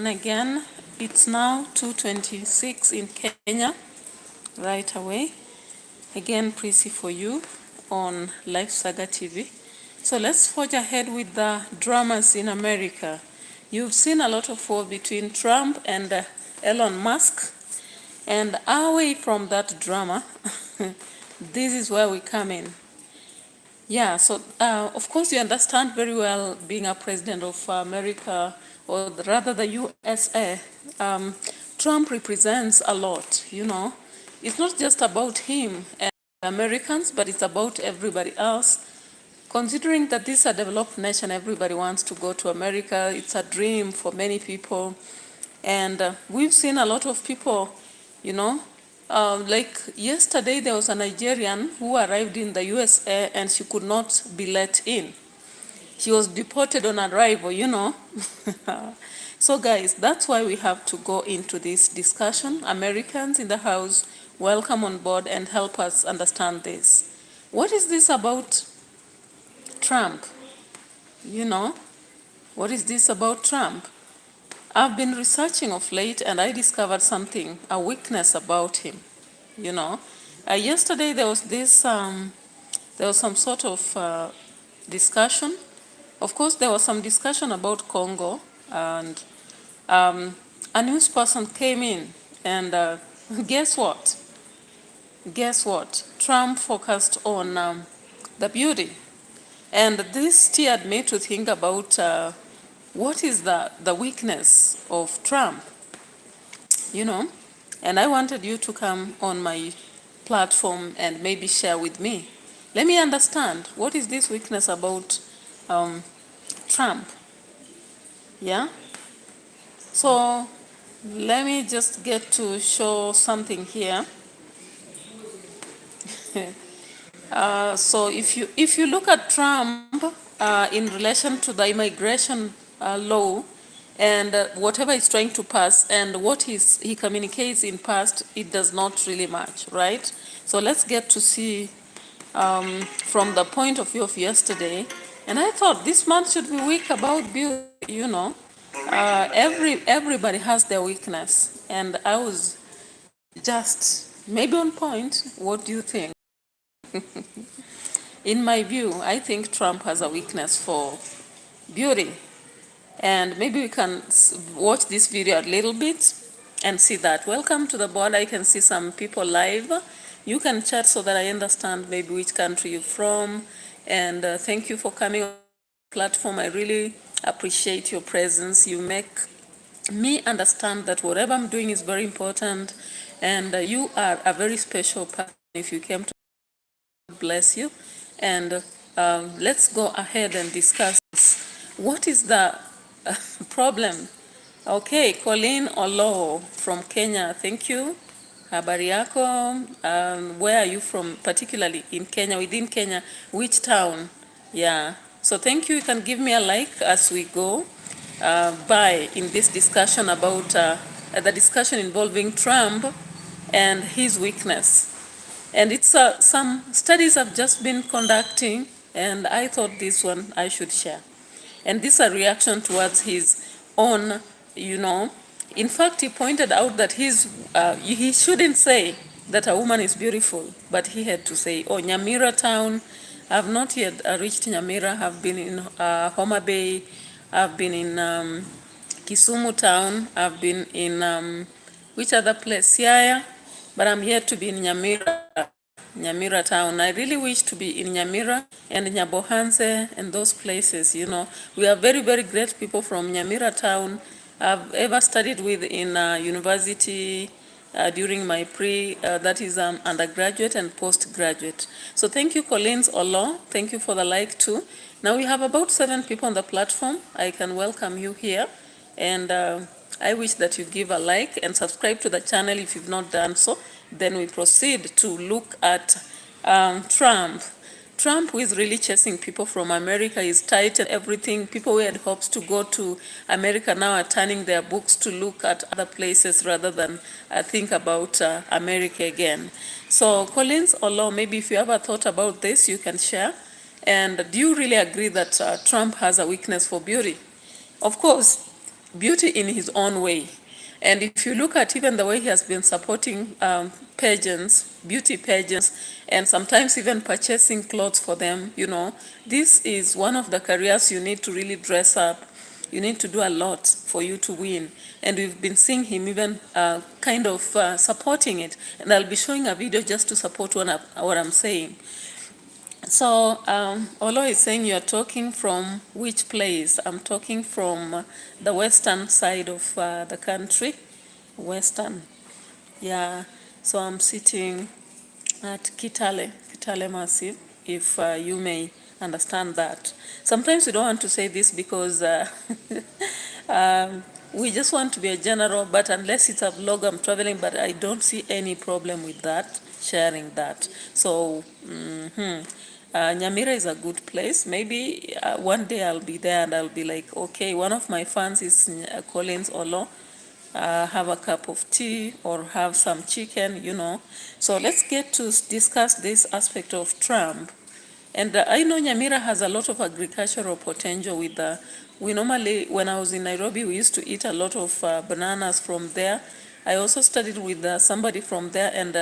afternoon again. It's now 2:26 in Kenya, right away. Again, Prissy for you on Life Saga TV. So let's forge ahead with the dramas in America. You've seen a lot of war between Trump and Elon Musk. And away from that drama, this is where we come in. Yeah, so of course you understand very well being a president of America, or rather the USA, Trump represents a lot, you know. It's not just about him and Americans, but it's about everybody else. Considering that this is a developed nation, everybody wants to go to America. It's a dream for many people. And we've seen a lot of people, you know, like yesterday there was a Nigerian who arrived in the USA and she could not be let in. She was deported on arrival, you know. So guys, that's why we have to go into this discussion. Americans in the house, welcome on board and help us understand this. What is this about Trump? You know, what is this about Trump? I've been researching of late and I discovered something, a weakness about him, you know. Yesterday there was some sort of discussion. Of course, there was some discussion about Congo, and a news person came in and guess what? Guess what? Trump focused on the beauty. And this steered me to think about what is the weakness of Trump, you know? And I wanted you to come on my platform and maybe share with me. Let me understand, what is this weakness about Trump? Yeah? So let me just get to show something here. So if you look at Trump in relation to the immigration law and whatever he's trying to pass and what he communicates in past, it does not really match, right? So let's get to see from the point of view of yesterday. And I thought this man should be weak about beauty, you know. Everybody has their weakness, and I was just maybe on point. What do you think? In my view, I think Trump has a weakness for beauty. And maybe we can watch this video a little bit and see that. Welcome to the board. I can see some people live. You can chat so that I understand maybe which country you're from. And thank you for coming on the platform. I really appreciate your presence. You make me understand that whatever I'm doing is very important. And you are a very special person if you came to bless you. And let's go ahead and discuss this. What is the problem? Okay, Colleen Olo from Kenya, thank you. Habari yako? Where are you from, particularly in Kenya, within Kenya? Which town? Yeah, so thank you. You can give me a like as we go by in this discussion about the discussion involving Trump and his weakness. And it's some studies I've just been conducting, and I thought this one I should share. And this is a reaction towards his own, you know. In fact, he pointed out that he shouldn't say that a woman is beautiful, but he had to say, oh, Nyamira town. I've not yet reached Nyamira. I've been in Homa Bay. I've been in Kisumu town. I've been in, which other place? Siaya. But I'm here to be in Nyamira town. I really wish to be in Nyamira and Nyabohanse and those places, you know. We are very, very great people from Nyamira town. I've ever studied with in university during my that is undergraduate and postgraduate. So thank you, Collins Olo. Thank you for the like too. Now we have about 7 people on the platform. I can welcome you here. And I wish that you give a like and subscribe to the channel if you've not done so. Then we proceed to look at Trump. Trump, who is really chasing people from America, is tight and everything. People who had hopes to go to America now are turning their books to look at other places rather than think about America again. So Collins Olo, maybe if you ever thought about this, you can share. And do you really agree that Trump has a weakness for beauty? Of course, beauty in his own way. And if you look at even the way he has been supporting pageants, beauty pageants, and sometimes even purchasing clothes for them, this is one of the careers you need to really dress up. You need to do a lot for you to win. And we've been seeing him even kind of supporting it. And I'll be showing a video just to support what I'm saying. So, Olo is saying you're talking from which place? I'm talking from the western side of the country. Western, yeah. So I'm sitting at Kitale Massive, if you may understand that. Sometimes we don't want to say this because we just want to be a general, but unless it's a vlog, I'm traveling, but I don't see any problem with that, sharing that. So, Nyamira is a good place. Maybe one day I'll be there and I'll be like, okay, one of my fans is Collins Olo. Have a cup of tea or have some chicken. So let's get to discuss this aspect of Trump. And I know Nyamira has a lot of agricultural potential with we normally, when I was in Nairobi, we used to eat a lot of bananas from there. I also studied with somebody from there, and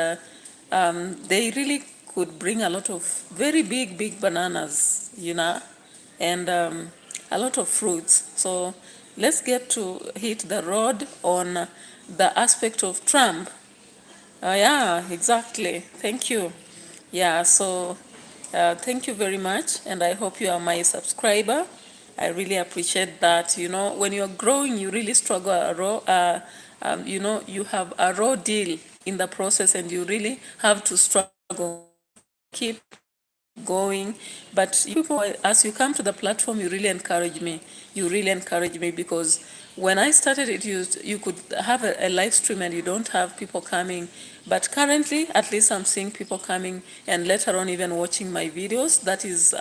they really could bring a lot of very big bananas, and a lot of fruits. So let's get to hit the road on the aspect of Trump. Yeah, exactly. Thank you. Yeah, so thank you very much, and I hope you are my subscriber. I really appreciate that. When you're growing, you really struggle you have a raw deal in the process, and you really have to struggle, keep going. But people, as you come to the platform, you really encourage me. You really encourage me, because when I started it, you could have a live stream and you don't have people coming. But currently, at least I'm seeing people coming, and later on even watching my videos. That is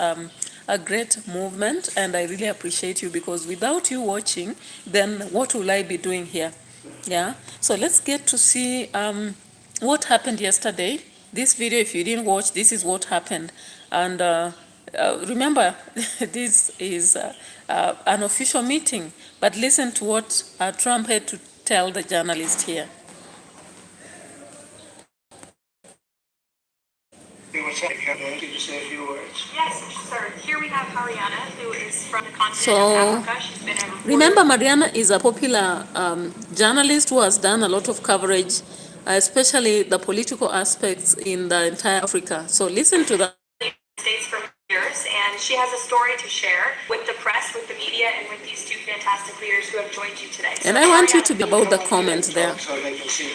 a great movement, and I really appreciate you, because without you watching, then what will I be doing here? Yeah. So let's get to see what happened yesterday. This video, if you didn't watch, this is what happened. And remember, this is an official meeting, but listen to what Trump had to tell the journalist here. Yes, sir. Here we have Mariana, who is from the continent of Africa. She's been a reporter. Remember, Mariana is a popular journalist who has done a lot of coverage, especially the political aspects in the entire Africa. So listen to that. States for years, and she has a story to share with the press, with the media, and with these two fantastic leaders who have joined you today. And I want you to be about the comments there. So they can see.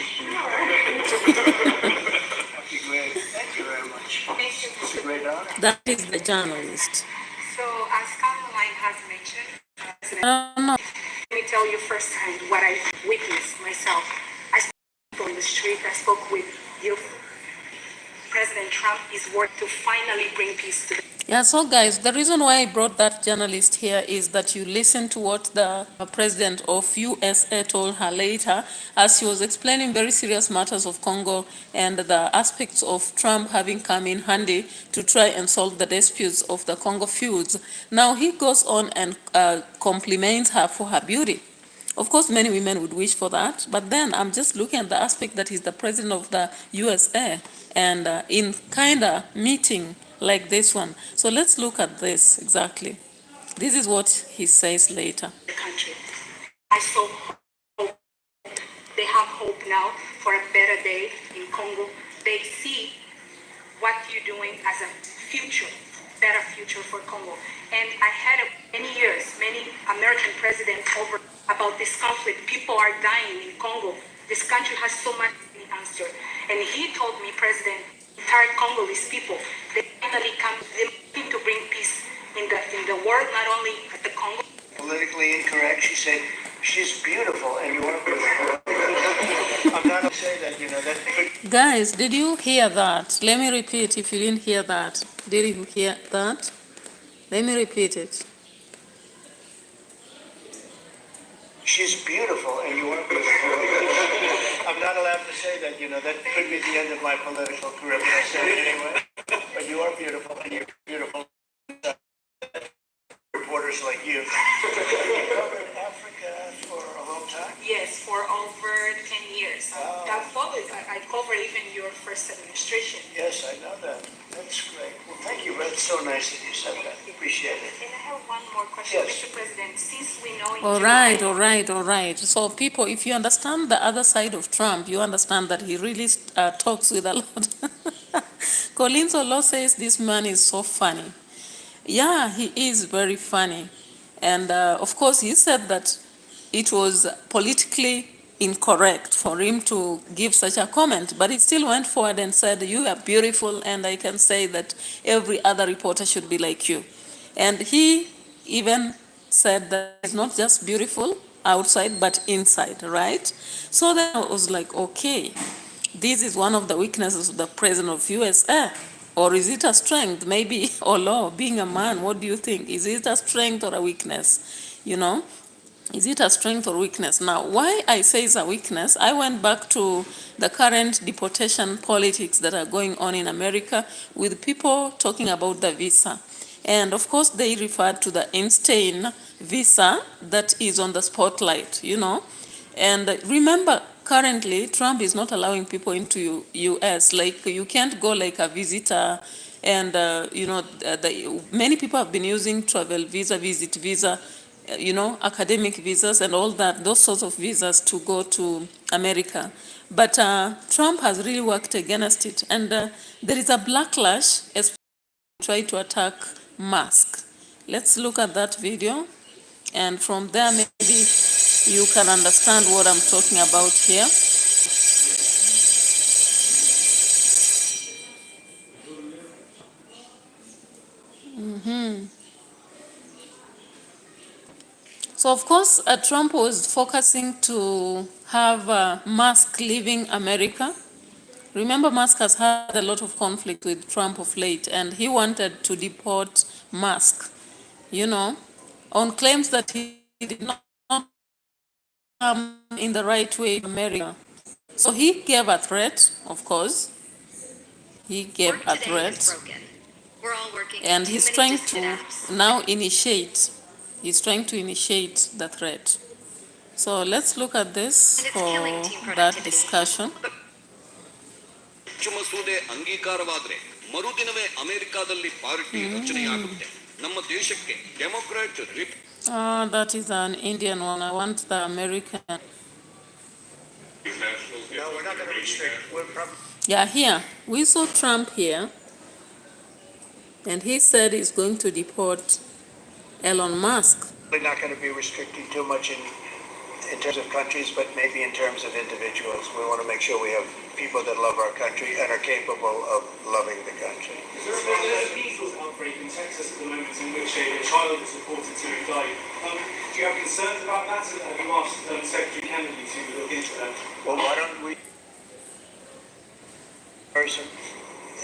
Thank you very much. Thank you. It's a great honor. That is the journalist. So, as Caroline has mentioned, No. let me tell you firsthand what I witnessed myself. I spoke on the street, I spoke with youth. President Trump is working to finally bring peace to the. Yeah, so guys, the reason why I brought that journalist here is that you listen to what the president of USA told her later, as she was explaining very serious matters of Congo and the aspects of Trump having come in handy to try and solve the disputes of the Congo feuds. Now he goes on and compliments her for her beauty. Of course, many women would wish for that, but then I'm just looking at the aspect that he's the president of the USA, and in kind of meeting like this one. So let's look at this exactly. This is what he says later. The country. I so hope they have hope now for a better day in Congo. They see what you're doing as a future, better future for Congo. And I had many years, many American presidents over about this conflict. People are dying in Congo. This country has so much to be answered. And he told me, President, entire Congolese people, they finally come to bring peace in the world, not only at the Congo. Politically incorrect, she said, she's beautiful and you are beautiful. I'm not going to say that, that. Guys, did you hear that? Let me repeat if you didn't hear that. Did you hear that? Let me repeat it. She's beautiful and you are beautiful. I'm not allowed to say that, that could be the end of my political career, but I said it anyway. But you are beautiful and you're beautiful. Reporters like you. You covered Africa for Yes, for over 10 years. That followed, I covered even your first administration. Yes, I know that. That's great. Well, thank you. That's so nice that you said that. Appreciate it. And I have one more question, Yes. Mr. President. Since we know in All July- right, all right, all right. So people, if you understand the other side of Trump, you understand that he really talks with a lot. Colin Solo says this man is so funny. Yeah, he is very funny. And of course, he said that it was politically incorrect for him to give such a comment, but he still went forward and said, you are beautiful, and I can say that every other reporter should be like you. And he even said that it's not just beautiful outside, but inside, right? So then I was like, okay, this is one of the weaknesses of the president of USA. Or is it a strength? Maybe, or law, being a man, what do you think? Is it a strength or a weakness? You know, is it a strength or weakness? Now, why I say it's a weakness, I went back to the current deportation politics that are going on in America with people talking about the visa. And of course, they referred to the Einstein visa that is on the spotlight, you know. And remember, currently, Trump is not allowing people into U.S. Like, you can't go like a visitor. And, you know, many people have been using travel visa, visit visa, you know, academic visas and all that, those sorts of visas to go to America. But Trump has really worked against it. And there is a backlash as try to attack Musk. Let's look at that video. And from there, maybe you can understand what I'm talking about here. So, of course, Trump was focusing to have Musk leaving America. Remember, Musk has had a lot of conflict with Trump of late, and he wanted to deport Musk, you know, on claims that he did not come in the right way to America. So he gave a threat, of course. He gave a threat. And he's trying to now initiate, the threat. So let's look at this for that discussion. ಮಸೂದೆ ಅಂಗೀಕಾರವಾದರೆ ಮರುದಿನವೇ ಅಮೆರಿಕಾದಲ್ಲಿ party ರಚನೆಯಾಗುತ್ತೆ ನಮ್ಮ ದೇಶಕ್ಕೆ democrat That is an Indian one. I want the American. No, we're not going to restrict. We're probably. Yeah, here. We saw Trump here. And he said he's going to deport Elon Musk. We're not going to be restricting too much in terms of countries, but maybe in terms of individuals. We want to make sure we have people that love our country and are capable of loving the country. There's a measles outbreak in Texas at the moment in which a child is reported to have died. Do you have concerns about that? Have you asked Secretary Kennedy to look into that? Well, why don't we person,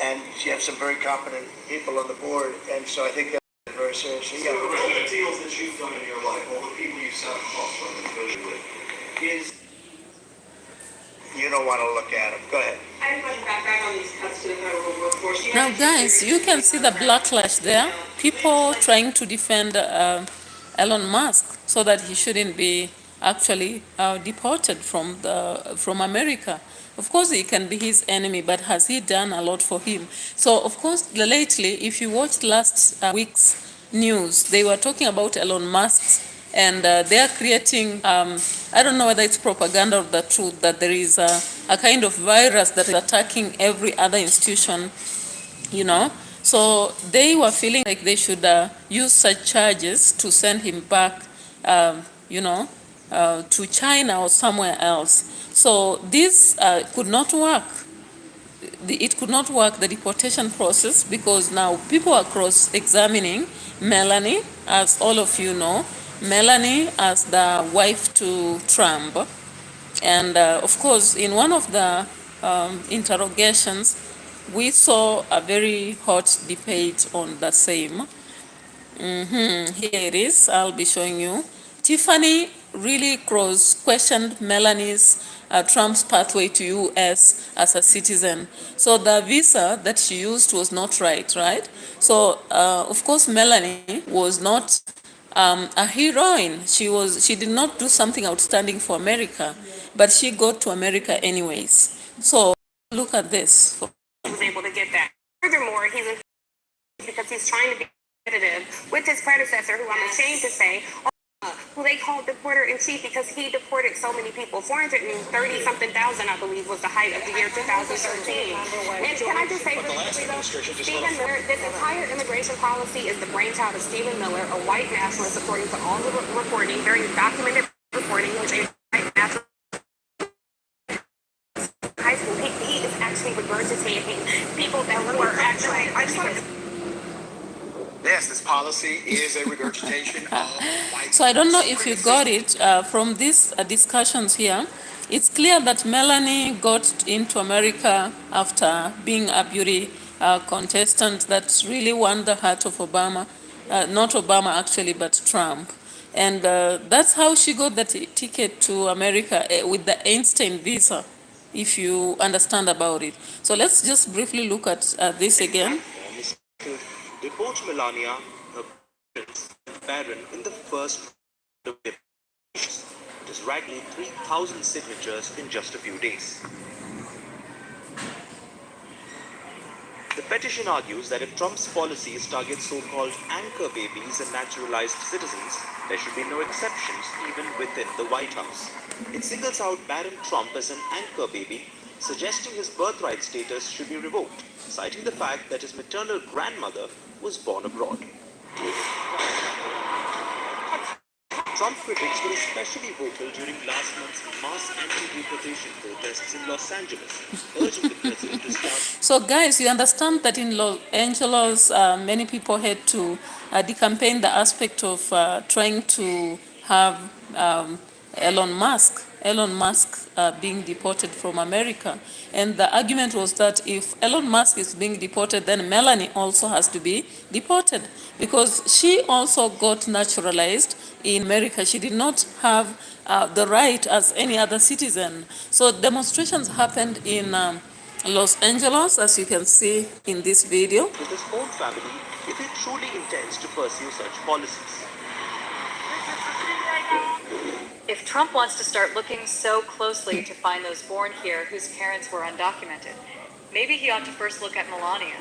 and you have some very competent people on the board, and so I think that's very seriously. So the deals that you've done in your life, or the people you've sat across from and dealing with, is you don't want to look at them. Go ahead. I have a question back on these cuts to the federal workforce. Now, guys, you can see the backlash there. People trying to defend Elon Musk so that he shouldn't be actually deported from America. Of course, he can be his enemy, but has he done a lot for him? So, of course, lately, if you watched last week's news, they were talking about Elon Musk, and they are creating, I don't know whether it's propaganda or the truth, that there is a kind of virus that is attacking every other institution, you know. So they were feeling like they should use such charges to send him back, you know, to China or somewhere else. So this could not work. It could not work, the deportation process, because now people are cross-examining Melanie, as all of you know, Melanie as the wife to Trump. And of course, in one of the interrogations, we saw a very hot debate on the same. Here it is. I'll be showing you. Tiffany really questioned Melanie's Trump's pathway to U.S. as a citizen. So the visa that she used was not right? So, of course, Melanie was not a heroine. She did not do something outstanding for America, but she got to America anyways. So look at this. He was able to get that. Furthermore, he's in because he's trying to be competitive with his predecessor, who I'm ashamed to say, who they called deporter in chief because he deported so many people. 430 something thousand, I believe, was the height of the year 2013. And can I just say, Stephen Miller, this entire immigration policy is the brainchild of Stephen Miller, a white nationalist, according to all the reporting, very documented reporting, which a white nationalist high school, he is actually regurgitating people that were actually. I just want to. Yes, this policy is a regurgitation of white So I don't know if you got it from these discussions here. It's clear that Melanie got into America after being a beauty contestant that really won the heart of Obama. Not Obama actually, but Trump. And that's how she got the ticket to America with the Einstein visa, if you understand about it. So let's just briefly look at this again. platform is to deport Melania, her parents, and Barron in the first round of deportations. It is rallying 3,000 signatures in just a few days. The petition argues that if Trump's policies target so-called anchor babies and naturalized citizens, there should be no exceptions even within the White House. It singles out Barron Trump as an anchor baby, suggesting his birthright status should be revoked, citing the fact that his maternal grandmother was born abroad. Trump critics were especially vocal during last month's mass anti-deportation protests in Los Angeles, urging the president to start. So, guys, you understand that in Los Angeles, many people had to decampaign the aspect of trying to have Elon Musk being deported from America. And the argument was that if Elon Musk is being deported, then Melanie also has to be deported because she also got naturalized in America. She did not have the right as any other citizen. So demonstrations happened in Los Angeles, as you can see in this video. With his own family if he truly intends to pursue such policies. If Trump wants to start looking so closely to find those born here whose parents were undocumented, maybe he ought to first look at Melania.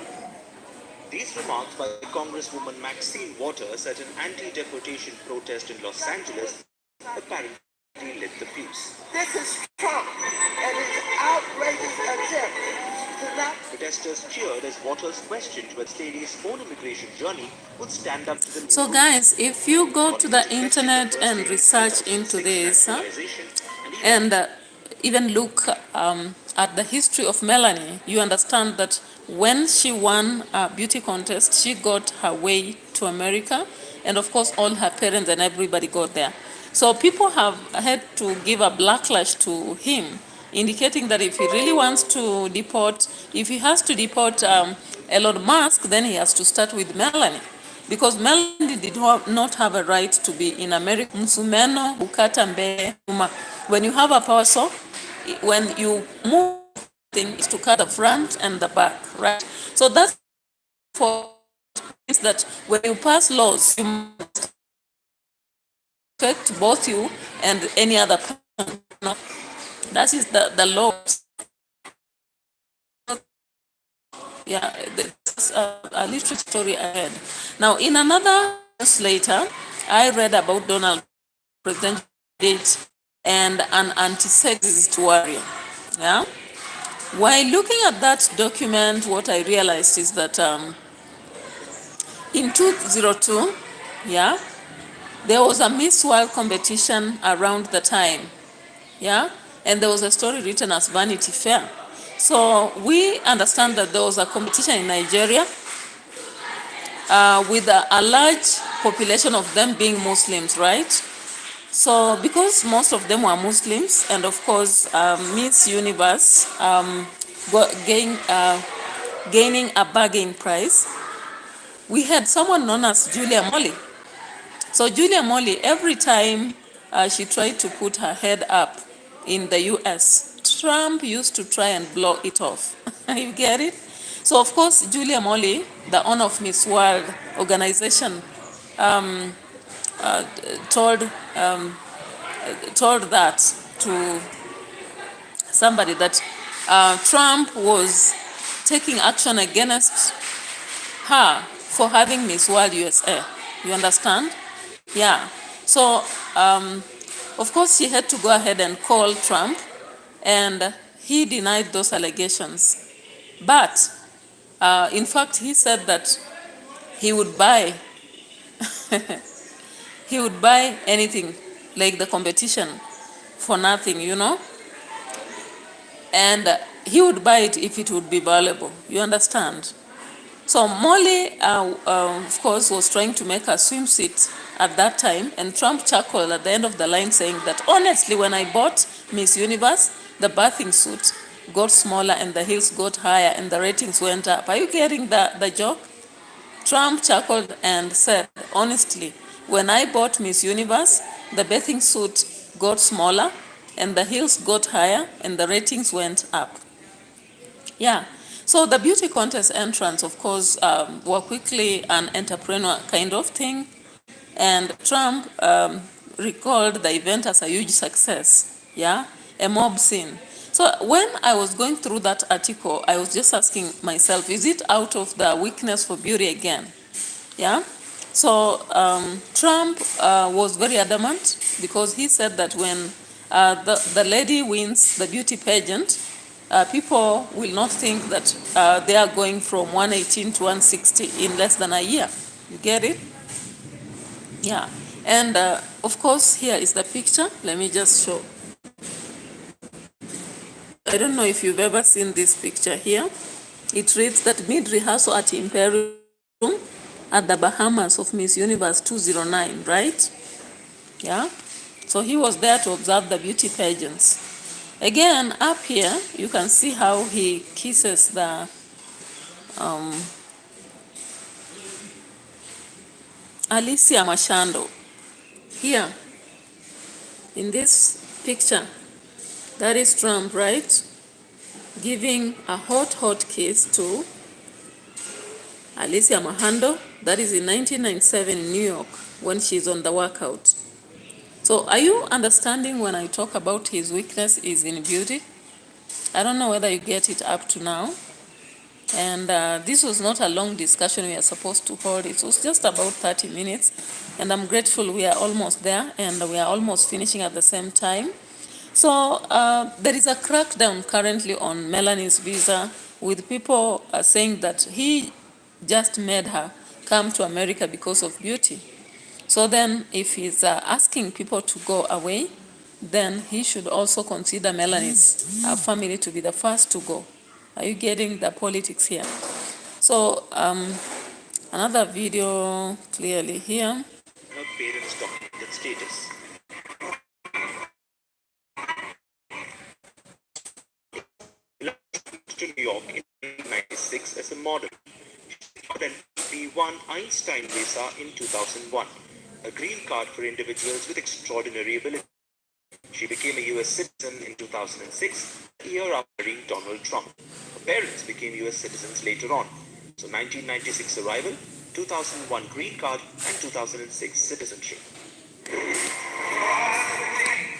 These remarks by Congresswoman Maxine Waters at an anti-deportation protest in Los Angeles apparently lit the fuse. This is Trump and his outrageous attempt to not. Protesters cheered as Waters questioned whether Staley's own immigration journey would stand up to the. So guys, if you go to the internet and research into this, and even look at the history of Melanie, you understand that when she won a beauty contest, she got her way to America, and of course all her parents and everybody got there. So people have had to give a backlash to him, indicating that if he really wants to deport, if he has to deport Elon Musk, then he has to start with Melanie. Because Melanie did not have a right to be in America. Msumeno ukata mbele nyuma. When you have a person, when you move thing is to cut the front and the back, right? So that's for means that when you pass laws, you must affect both you and any other person. No? That is the law. Yeah, that's a little story ahead. Now, in another verse later, I read about Donald President and an anti-sexist warrior. Yeah. While looking at that document, what I realized is that in 2002, yeah, there was a Miss World competition around the time, yeah, and there was a story written as Vanity Fair. So we understand that there was a competition in Nigeria with a large population of them being Muslims, right? So because most of them were Muslims, and of course Miss Universe gaining a bargain price, we had someone known as Julia Molly. So Julia Molly, every time she tried to put her head up in the US, Trump used to try and blow it off. You get it? So of course, Julia Molly, the owner of Miss World organization, told told that to somebody that Trump was taking action against her for having Miss World USA. You understand? Yeah. So, of course, she had to go ahead and call Trump, and he denied those allegations. But, in fact, he said that he would buy, he would buy anything, like the competition, for nothing, you know? And he would buy it if it would be valuable. You understand? So Molly, of course, was trying to make a swimsuit at that time, and Trump chuckled at the end of the line saying that, honestly, when I bought Miss Universe, the bathing suit got smaller and the heels got higher and the ratings went up. Are you getting the joke? Trump chuckled and said, honestly, when I bought Miss Universe, the bathing suit got smaller and the heels got higher and the ratings went up. Yeah. So the beauty contest entrants, of course, were quickly an entrepreneur kind of thing. And Trump recalled the event as a huge success. Yeah. A mob scene. So when I was going through that article, I was just asking myself, is it out of the weakness for beauty again? Yeah. So Trump was very adamant because he said that when the lady wins the beauty pageant, people will not think that they are going from 118 to 160 in less than a year. You get it? Yeah. And of course, here is the picture. Let me just show. I don't know if you've ever seen this picture here. It reads that mid-rehearsal at Imperial at the Bahamas of Miss Universe 2009, right? Yeah. So he was there to observe the beauty pageants. Again, up here, you can see how he kisses the Alicia Machando. Here, in this picture, that is Trump, right? Giving a hot, hot kiss to Alicia Machando. That is in 1997 in New York when she's on the workout. So are you understanding when I talk about his weakness is in beauty? I don't know whether you get it up to now. And this was not a long discussion we are supposed to hold. It was just about 30 minutes. And I'm grateful we are almost there and we are almost finishing at the same time. So there is a crackdown currently on Melanie's visa with people saying that he just made her come to America because of beauty. So then if he's asking people to go away, then he should also consider Melanie's family to be the first to go. Are you getting the politics here? So another video clearly here. Her parents' documented status. To New York in 1996 as a model. Then she won Einstein visa in 2001, a green card for individuals with extraordinary ability. She became a U.S. citizen in 2006, a year after marrying Donald Trump. Her parents became U.S. citizens later on. So 1996 arrival, 2001 green card, and 2006 citizenship.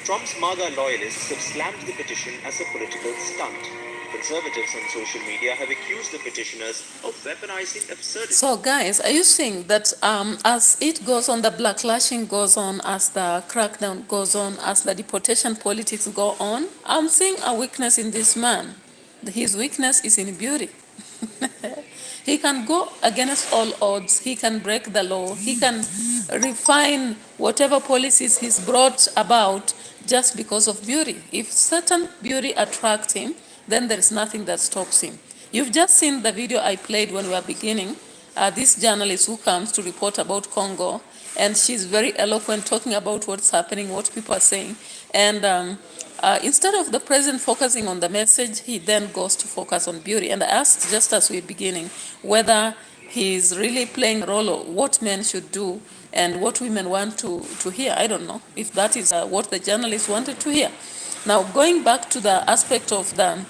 Trump's MAGA loyalists have slammed the petition as a political stunt. Conservatives on social media have accused the petitioners of weaponizing absurdity. So guys, are you seeing that as it goes on, the backlashing goes on, as the crackdown goes on, as the deportation politics go on, I'm seeing a weakness in this man. His weakness is in beauty. He can go against all odds. He can break the law. He can refine whatever policies he's brought about just because of beauty. If certain beauty attracts him, then there is nothing that stops him. You've just seen the video I played when we were beginning. This journalist who comes to report about Congo, and she's very eloquent talking about what's happening, what people are saying. And instead of the president focusing on the message, he then goes to focus on beauty. And I asked, just as we're beginning, whether he's really playing a role of what men should do and what women want to hear. I don't know if that is what the journalist wanted to hear. Now, going back to the aspect of the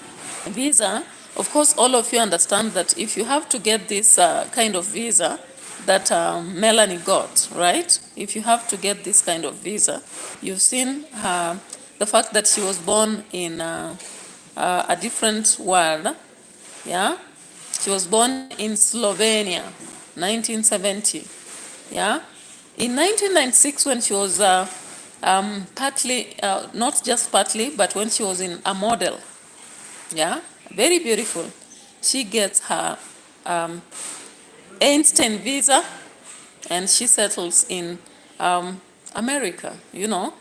visa, of course, all of you understand that if you have to get this kind of visa, that Melanie got, right? If you have to get this kind of visa, you've seen the fact that she was born in a different world, yeah? She was born in Slovenia, 1970, yeah? In 1996, when she was partly, not just partly, but when she was in a model, yeah, very beautiful, she gets her Einstein visa and she settles in America, you know.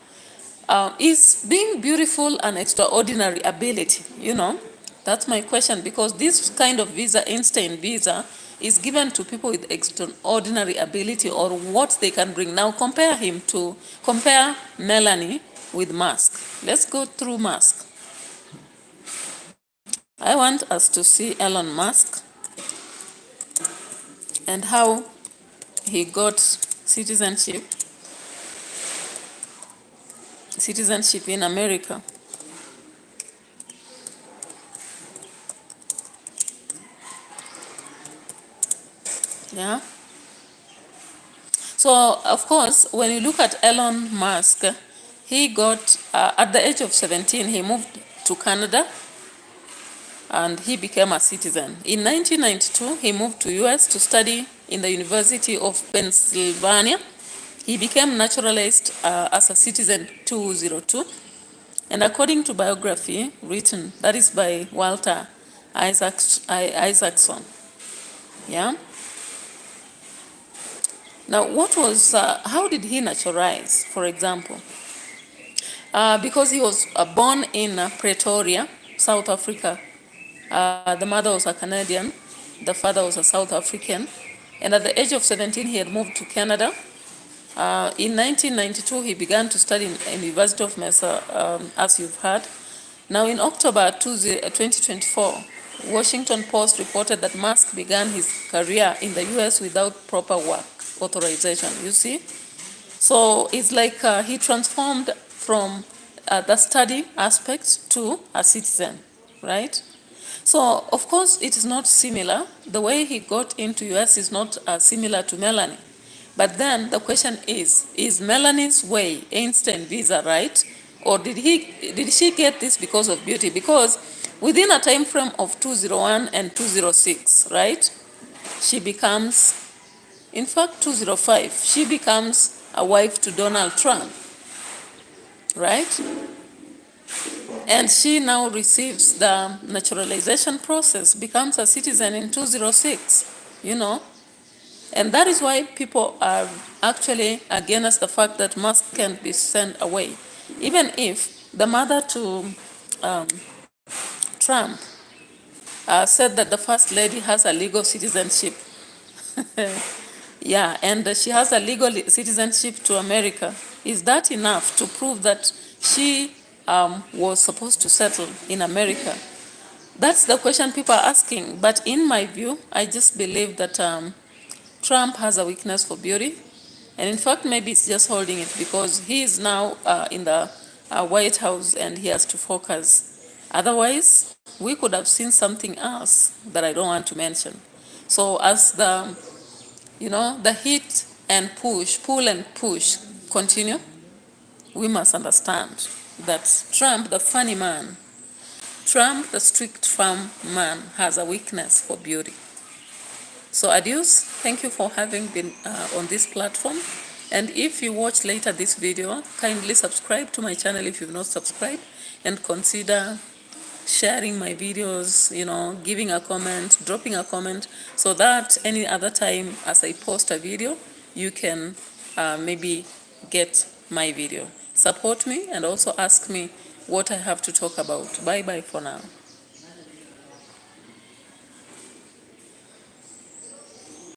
Is being beautiful an extraordinary ability, you know? That's my question, because this kind of visa, Einstein visa, is given to people with extraordinary ability or what they can bring. Now compare Melanie with Musk. Let's go through Musk. I want us to see Elon Musk and how he got citizenship in America. Yeah. So, of course, when you look at Elon Musk, he got, at the age of 17, he moved to Canada and he became a citizen. In 1992, he moved to US to study in the University of Pennsylvania. He became naturalized as a citizen 2002. And according to biography written, that is by Walter Isaacson, yeah? Now, how did he naturalize, for example? Because he was born in Pretoria, South Africa. The mother was a Canadian, the father was a South African. And at the age of 17, he had moved to Canada. In 1992, he began to study in the University of Mesa, as you've heard. Now, in October 2024, Washington Post reported that Musk began his career in the US without proper work authorization, you see? So it's like he transformed from the study aspect to a citizen, right? So, of course, it is not similar. The way he got into US is not similar to Melanie. But then the question is Melanie's way, Einstein visa, right? Or did she get this because of beauty? Because within a time frame of 201 and 206, right, she becomes, in fact, 205, she becomes a wife to Donald Trump, right? And she now receives the naturalization process, becomes a citizen in 206, you know? And that is why people are actually against the fact that Musk can be sent away. Even if the mother to Trump said that the first lady has a legal citizenship. Yeah, and she has a legal citizenship to America. Is that enough to prove that she was supposed to settle in America? That's the question people are asking. But in my view, I just believe that Trump has a weakness for beauty. And in fact, maybe it's just holding it because he is now in the White House and he has to focus. Otherwise, we could have seen something else that I don't want to mention. So as the heat and pull and push continue, we must understand that Trump, the funny man, Trump, the strict firm man, has a weakness for beauty. So adios, thank you for having been on this platform. And if you watch later this video, kindly subscribe to my channel if you've not subscribed, and consider sharing my videos, giving a comment, dropping a comment, so that any other time as I post a video, you can maybe get my video. Support me and also ask me what I have to talk about. Bye-bye for now.